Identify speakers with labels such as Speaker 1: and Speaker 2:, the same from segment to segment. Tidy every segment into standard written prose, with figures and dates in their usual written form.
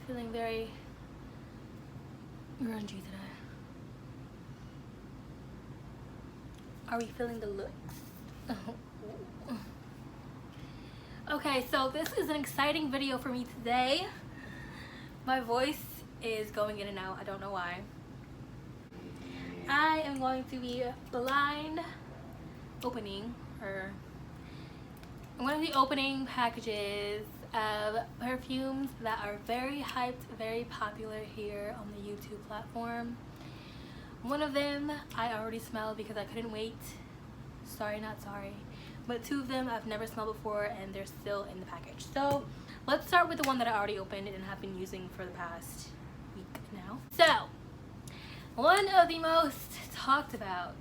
Speaker 1: Feeling very grungy today. Are we feeling the looks? Okay, so this is an exciting video for me today. My voice is going in and out. I don't know why. I am going to be blind opening, or I'm going to be opening packages of perfumes that are very hyped, very popular here on the YouTube platform. One of them I already smelled because I couldn't wait. Sorry, not sorry. But two of them I've never smelled before and they're still in the package. So let's start with the one that I already opened and have been using for the past week now. So one of the most talked about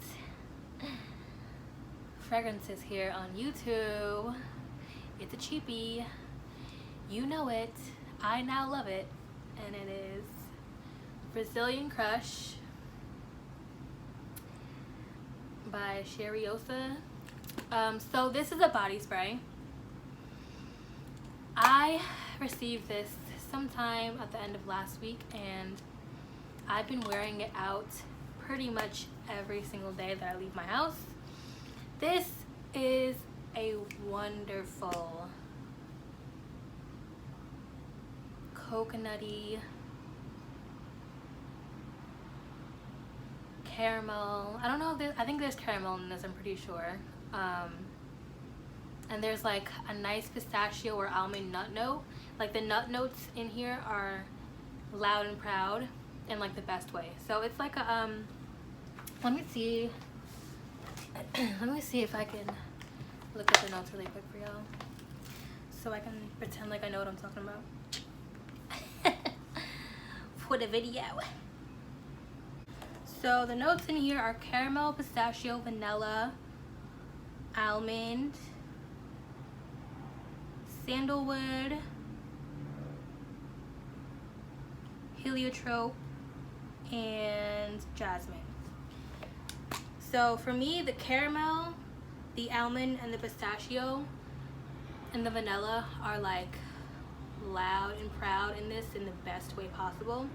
Speaker 1: fragrances here on YouTube. It's a cheapie. You know it. I now love it. And it is Brazilian Crush by Sheriosa. So this is a body spray. I received this sometime at the end of last week and I've been wearing it out pretty much every single day that I leave my house. This is a wonderful coconutty caramel. I don't know if I think there's caramel in this, I'm pretty sure. And there's like a nice pistachio or almond nut note. Like the nut notes in here are loud and proud in like the best way. So it's like a let me see if I can look at the notes really quick for y'all so I can pretend like I know what I'm talking about for the video. So the notes in here are caramel, pistachio, vanilla, almond, sandalwood, heliotrope, and jasmine. So for me, the caramel, the almond, and the pistachio and the vanilla are like loud and proud in this in the best way possible.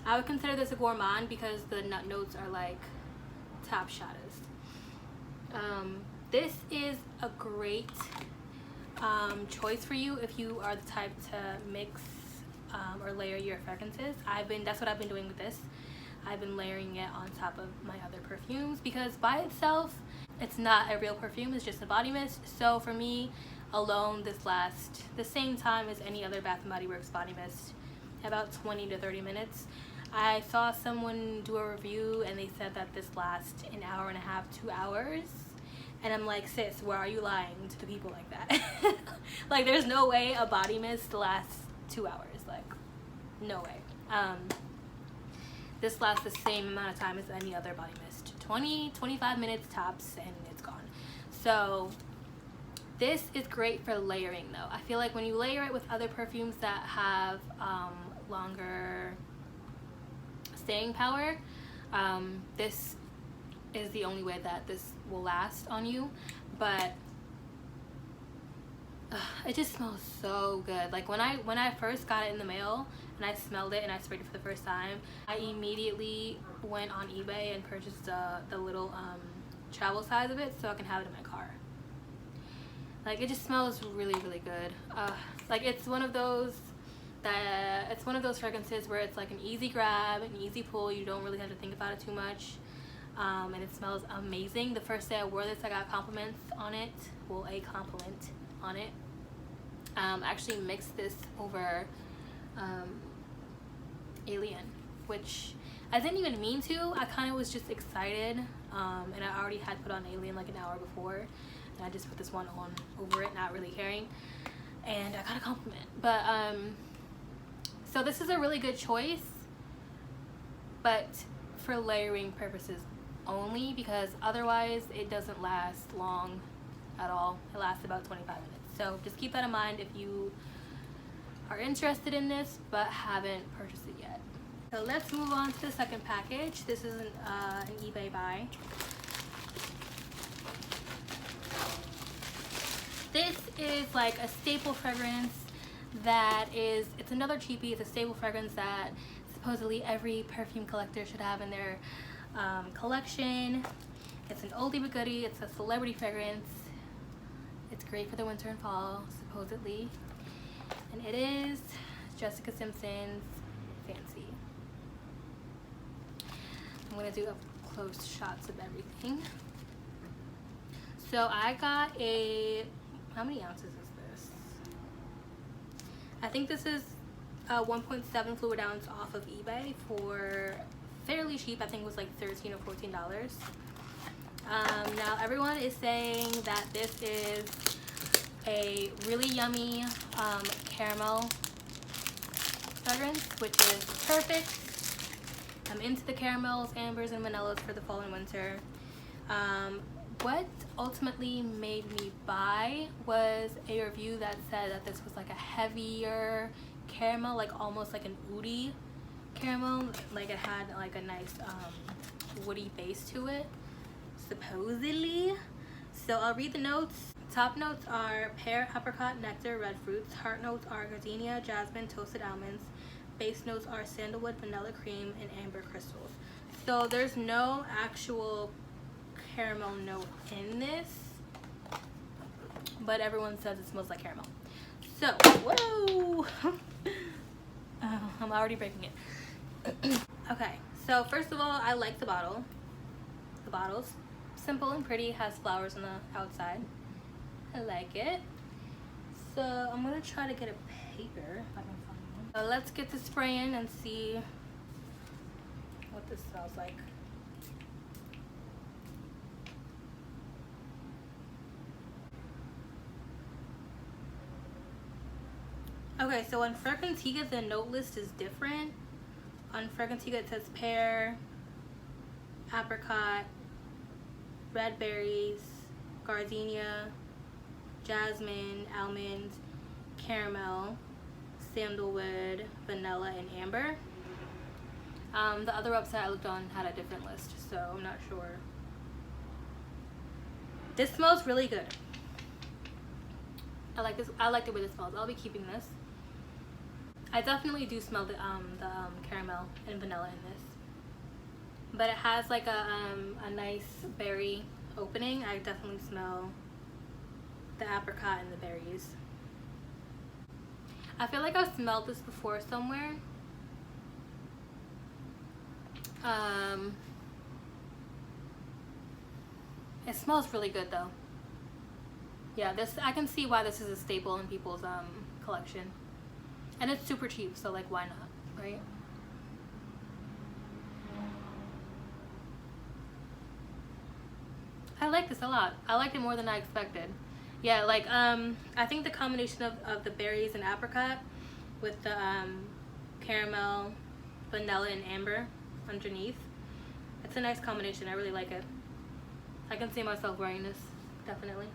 Speaker 1: I would consider this a gourmand because the nut notes are like top shotters. This is a great choice for you if you are the type to mix or layer your fragrances. That's what I've been doing with this. I've been layering it on top of my other perfumes because by itself it's not a real perfume, it's just a body mist. So for me alone, this lasts the same time as any other Bath & Body Works body mist, about 20 to 30 minutes. I saw someone do a review and they said that this lasts an hour and a half, 2 hours. And I'm like, sis, why are you lying to the people like that? Like, there's no way a body mist lasts 2 hours. Like, no way. This lasts the same amount of time as any other body mist. 20-25 minutes tops and it's gone. So this is great for layering though. I feel like when you layer it with other perfumes that have longer staying power, this is the only way that this will last on you. But it just smells so good. Like when I first got it in the mail and I smelled it and I sprayed it for the first time, I immediately went on eBay and purchased the little travel size of it so I can have it in my car. Like it just smells really, really good. Like it's one of those fragrances where it's like an easy grab, an easy pull. You don't really have to think about it too much. And it smells amazing. The first day I wore this, I got compliments on it. Well, a compliment on it. I actually mixed this over Alien, which I didn't even mean to. I kind of was just excited, and I already had put on Alien like an hour before, and I just put this one on over it, not really caring, and I got a compliment. But so this is a really good choice, but for layering purposes only, because otherwise it doesn't last long at all. It lasts about 25 minutes. So just keep that in mind if you are interested in this but haven't purchased it yet. So let's move on to the second package. This is an eBay buy. This is like a staple fragrance that is, it's another cheapie. It's a staple fragrance that supposedly every perfume collector should have in their collection. It's an oldie but goodie. It's a celebrity fragrance. It's great for the winter and fall, supposedly. And it is Jessica Simpson's Fancy. I'm gonna do up close shots of everything. So I got a, how many ounces is this? I think this is 1.7 fluid ounce off of eBay for fairly cheap. I think it was like $13 or $14. Now everyone is saying that this is a really yummy caramel fragrance, which is perfect. I'm into the caramels, ambers, and vanillas for the fall and winter. What ultimately made me buy was a review that said that this was like a heavier caramel, like almost like an woody caramel, like it had like a nice woody base to it, supposedly. So I'll read the notes. Top notes are pear, apricot, nectar, red fruits. Heart notes are gardenia, jasmine, toasted almonds. Base notes are sandalwood, vanilla cream, and amber crystals. So there's no actual caramel note in this, but everyone says it smells like caramel. So, whoa! Oh, I'm already breaking it. Okay, so first of all, I like the bottle. The bottle's simple and pretty, has flowers on the outside. I like it. So I'm gonna try to get a paper if I can find one. So let's get the spray in and see what this smells like. Okay, so on Fragrantica, the note list is different. On Fragrantica, it says pear, apricot, red berries, gardenia, jasmine, almond, caramel, sandalwood, vanilla, and amber. The other website I looked on had a different list, so I'm not sure. This smells really good. I like this. I like the way this smells. I'll be keeping this. I definitely do smell the caramel and vanilla in this, but it has like a nice berry opening. I definitely smell the apricot and the berries. I feel like I've smelled this before somewhere. It smells really good though. Yeah, this, I can see why this is a staple in people's collection. And it's super cheap, so like why not, right? I like this a lot. I liked it more than I expected. Yeah, like I think the combination of the berries and apricot with the caramel, vanilla, and amber underneath, it's a nice combination. I really like it. I can see myself wearing this, definitely.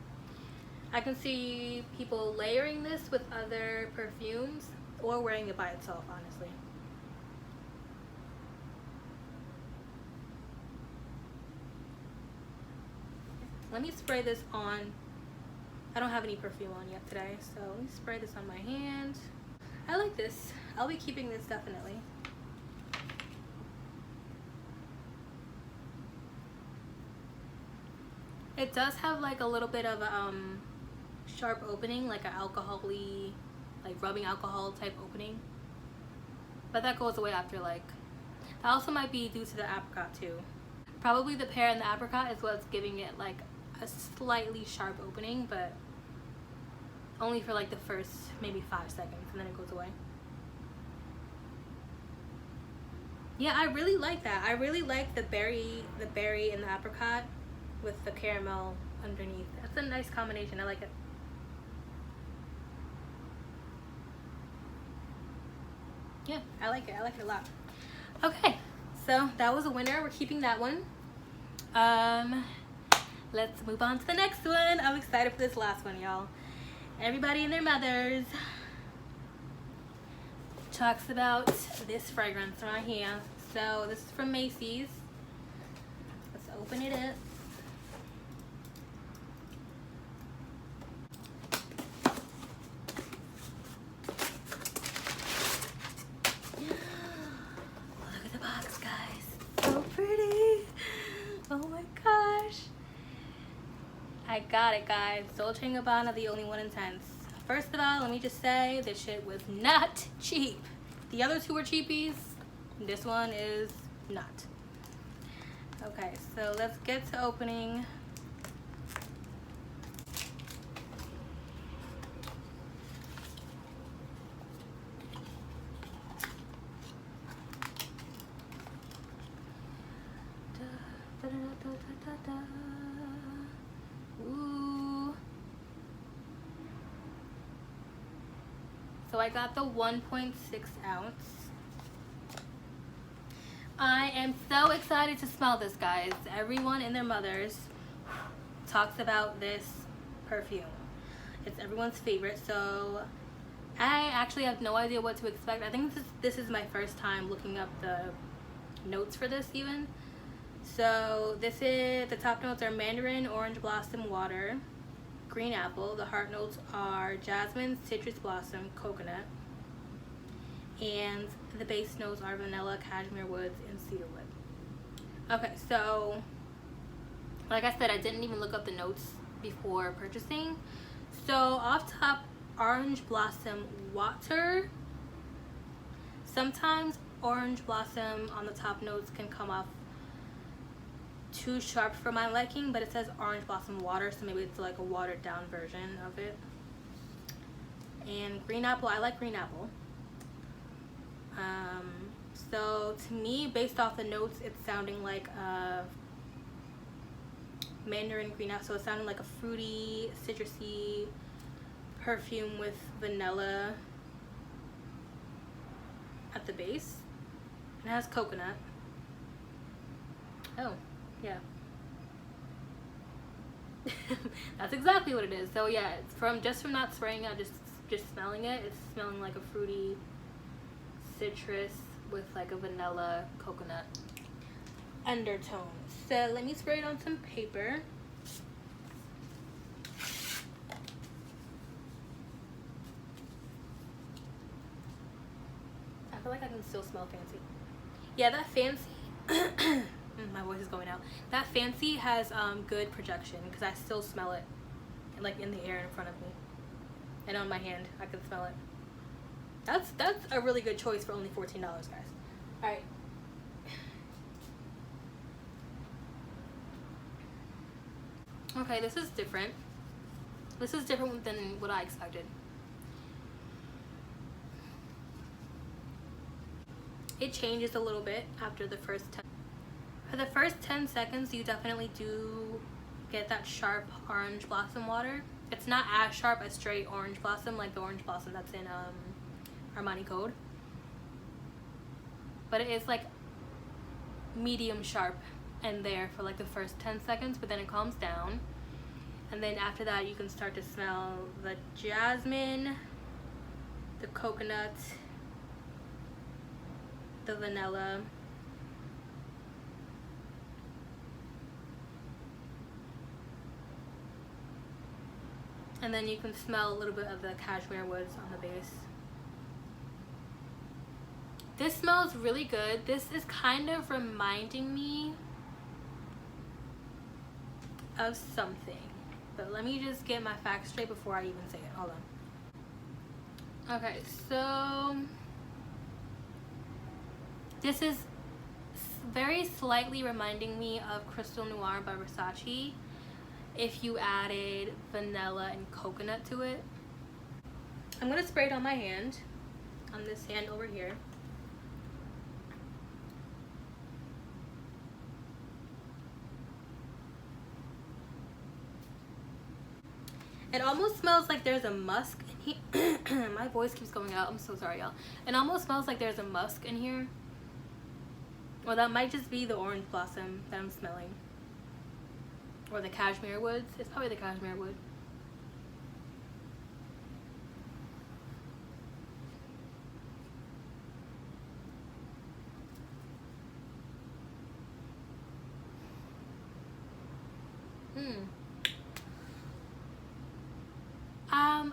Speaker 1: I can see people layering this with other perfumes or wearing it by itself, honestly. Let me spray this on. I don't have any perfume on yet today, so let me spray this on my hand. I like this. I'll be keeping this definitely. It does have like a little bit of a sharp opening, like an alcohol-y, like rubbing alcohol type opening, but that goes away after like, that also might be due to the apricot too. Probably the pear and the apricot is what's giving it like a slightly sharp opening, but only for like the first maybe 5 seconds, and then it goes away. Yeah, I really like that. I really like the berry and the apricot with the caramel underneath. That's a nice combination. I like it. Yeah, I like it. I like it a lot. Okay, so that was a winner. We're keeping that one. Let's move on to the next one. I'm excited for this last one, y'all. Everybody and their mothers talks about this fragrance right here. So this is from Macy's. Let's open it up. got it, guys. Dolce Gabbana, the only one intense. First of all, let me just say this shit was not cheap. The other two were cheapies. This one is not. Okay, so let's get to opening. Ooh. So I got the 1.6 ounce. I am so excited to smell this, guys. Everyone and their mothers talks about this perfume. It's everyone's favorite, so I actually have no idea what to expect. I think this is my first time looking up the notes for this even. So this is, the top notes are mandarin, orange blossom, water, green apple. The heart notes are jasmine, citrus blossom, coconut. And the base notes are vanilla, cashmere woods, and cedarwood. Okay, so like I said, I didn't even look up the notes before purchasing. So off top, orange blossom, water. Sometimes orange blossom on the top notes can come off too sharp for my liking, but it says orange blossom water, so maybe it's like a watered down version of it. And green apple, I like green apple. So to me, based off the notes, it's sounding like a mandarin green apple, so it sounded like a fruity, citrusy perfume with vanilla at the base. It has coconut. Oh, yeah. That's exactly what it is. So yeah, it's just from not spraying out, just smelling it, it's smelling like a fruity citrus with like a vanilla coconut undertone. So let me spray it on some paper. I feel like I can still smell fancy. Yeah, that fancy my voice is going out. That fancy has good projection because I still smell it like in the air in front of me and on my hand. I can smell it. That's a really good choice for only $14, guys. All right. Okay, this is different. This is different than what I expected. It changes a little bit after the first 10. For the first 10 seconds, you definitely do get that sharp orange blossom water. It's not as sharp as straight orange blossom, like the orange blossom that's in Armani Code. But it is like medium sharp and there for like the first 10 seconds, but then it calms down. And then after that, you can start to smell the jasmine, the coconut, the vanilla, and then you can smell a little bit of the cashmere woods on the base. This smells really good. This is kind of reminding me of something, but let me just get my facts straight before I even say it. Hold on. Okay, so this is very slightly reminding me of Crystal Noir by Versace if you added vanilla and coconut to it. I'm gonna spray it on my hand, on this hand over here. It almost smells like there's a musk in here. My voice keeps going out. I'm so sorry, y'all. It almost smells like there's a musk in here. Well, that might just be the orange blossom that I'm smelling. Or the cashmere woods. It's probably the cashmere wood.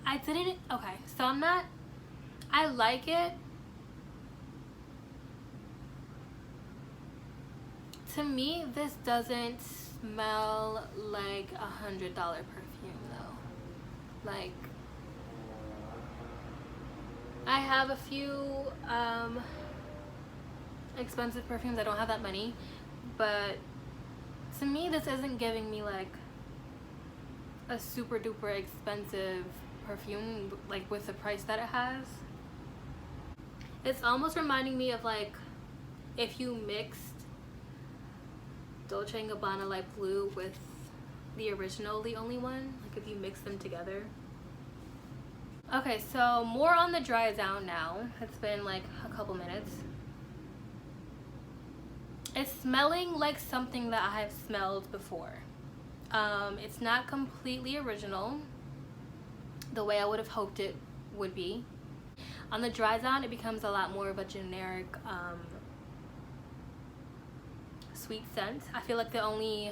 Speaker 1: I didn't, okay, so I like it. To me, this doesn't smell like $100 perfume. Like, I have a few expensive perfumes. I don't have that many, but to me this isn't giving me like a super duper expensive perfume, like with the price that it has. It's almost reminding me of like if you mixed Dolce & Gabbana Light Blue with the original The Only One, like if you mix them together. Okay, so more on the dry down now. It's been like a couple minutes. It's smelling like something that I have smelled before. It's not completely original the way I would have hoped it would be. On the dry down, it becomes a lot more of a generic sweet scent. I feel like the only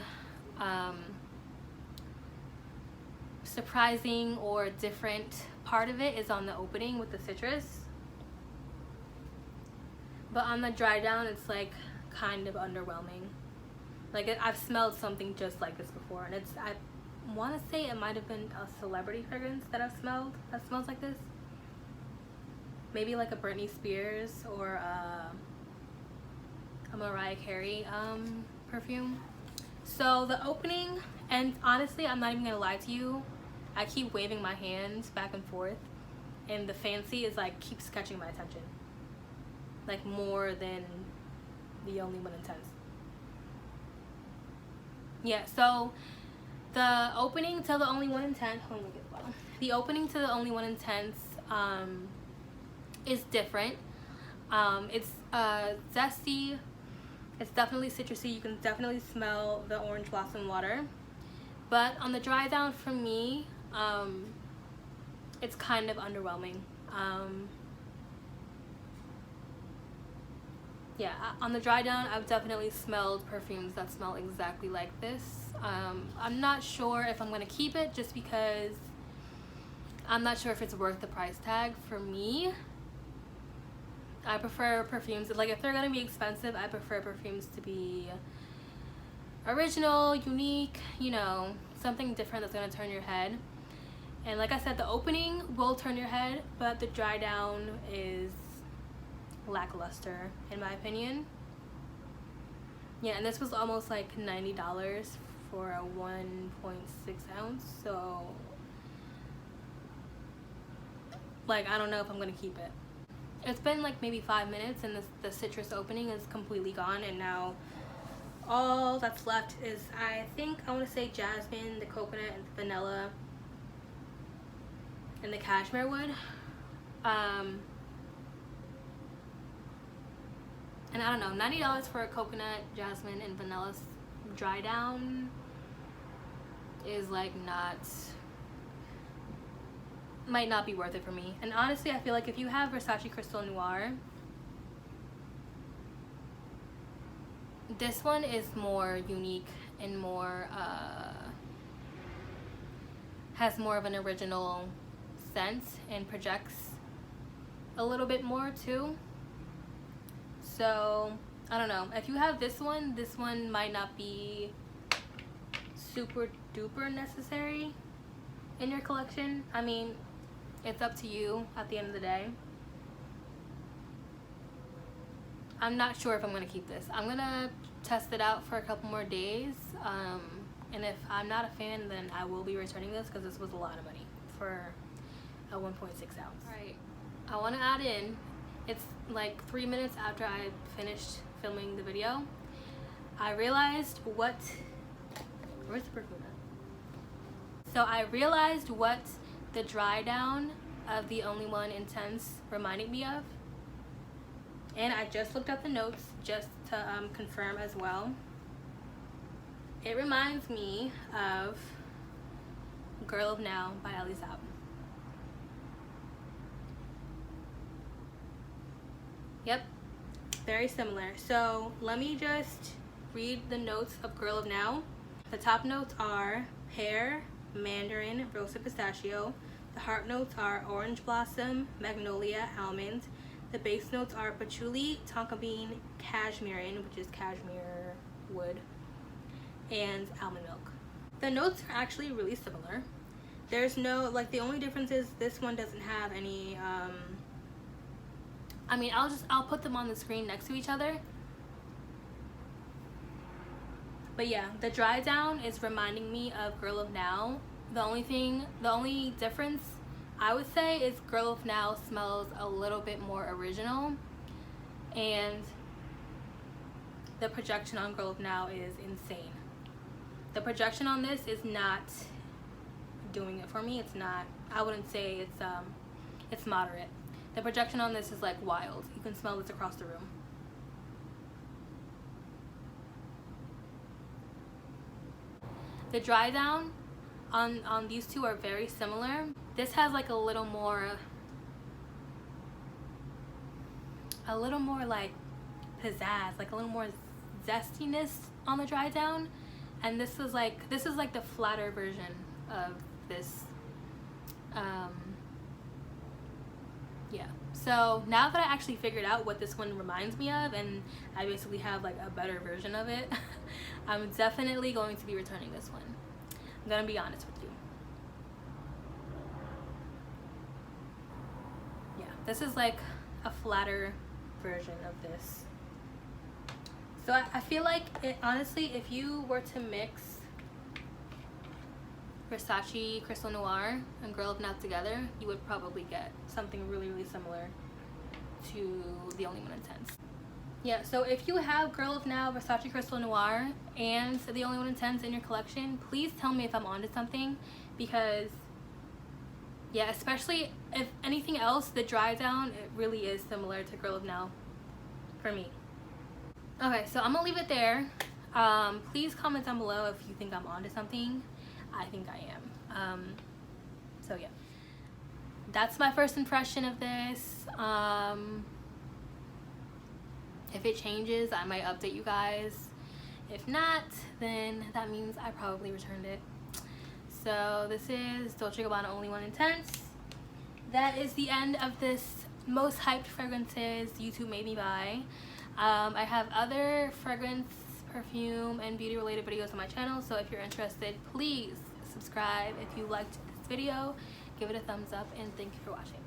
Speaker 1: surprising or different part of it is on the opening with the citrus. But on the dry down, it's like kind of underwhelming. Like I've smelled something just like this before, and I want to say it might have been a celebrity fragrance that I've smelled that smells like this. Maybe like a Britney Spears or a Mariah Carey perfume. So the opening, and honestly, I'm not even gonna lie to you, I keep waving my hands back and forth, and the fancy is like keeps catching my attention, like more than The Only One Intense. Yeah, so the opening to The Only One Intense, the opening to The Only One Intense is different. It's zesty. It's definitely citrusy. You can definitely smell the orange blossom water. But on the dry down, for me, it's kind of underwhelming. Yeah, on the dry down, I've definitely smelled perfumes that smell exactly like this. I'm not sure if I'm gonna keep it, just because I'm not sure if it's worth the price tag for me. I prefer perfumes, like if they're gonna be expensive, I prefer perfumes to be original, unique, you know, something different that's gonna turn your head. And like I said, the opening will turn your head, but the dry down is lackluster in my opinion. Yeah, and this was almost like $90 for a 1.6 ounce, so like I don't know if I'm gonna keep it. It's been like maybe 5 minutes, and the citrus opening is completely gone, and now all that's left is, I think I want to say jasmine, the coconut, and the vanilla, and the cashmere wood. And I don't know, $90 for a coconut, jasmine, and vanilla dry down is like might not be worth it for me. And honestly, I feel like if you have Versace Crystal Noir, this one is more unique and more has more of an original scent and projects a little bit more too. So I don't know, if you have this one might not be super duper necessary in your collection. I mean, it's up to you at the end of the day. I'm not sure if I'm gonna keep this. I'm gonna test it out for a couple more days, and if I'm not a fan, then I will be returning this, because this was a lot of money for a 1.6 ounce. Alright, I want to add in, it's like 3 minutes after I finished filming the video, I realized what, where's the perfume at? So I realized what the dry down of The Only One Intense reminded me of, and I just looked up the notes just to confirm as well. It reminds me of Girl of Now by Ellie Saab. Yep, very similar. So let me just read the notes of Girl of Now. The top notes are pear, mandarin, roasted pistachio. The heart notes are orange blossom, magnolia, almond. The base notes are patchouli, tonka bean, cashmere, which is cashmere wood, and almond milk. The notes are actually really similar. There's no, like, the only difference is this one doesn't have any, I mean, I'll put them on the screen next to each other. But yeah, the dry down is reminding me of Girl of Now. The only difference I would say is Girl of Now smells a little bit more original, and the projection on Girl of Now is insane. The projection on this is not doing it for me. It's not, I wouldn't say it's moderate. The projection on this is like wild. You can smell this across the room. The dry down on these two are very similar. This has like a little more like pizzazz, like a little more zestiness on the dry down, and this is like the flatter version of this. Yeah, so now that I actually figured out what this one reminds me of, and I basically have like a better version of it, I'm definitely going to be returning this one. I'm gonna be honest with you. Yeah, this is like a flatter version of this. So I feel like it, honestly, if you were to mix Versace Crystal Noir and Girl of Now together, you would probably get something really, really similar to The Only One Intense. Yeah, so if you have Girl of Now, Versace Crystal Noir, and The Only One Intense in your collection, please tell me if I'm onto something, because yeah, especially if anything else, the dry down, it really is similar to Girl of Now for me. Okay, so I'm gonna leave it there. Please comment down below if you think I'm onto something. I think I am. So yeah, that's my first impression of this. If it changes, I might update you guys. If not, then that means I probably returned it. So this is Dolce Gabbana Only One Intense. That is the end of this most hyped fragrances YouTube made me buy. I have other fragrance, perfume, and beauty related videos on my channel, so if you're interested, please subscribe. If you liked this video, give it a thumbs up, and thank you for watching.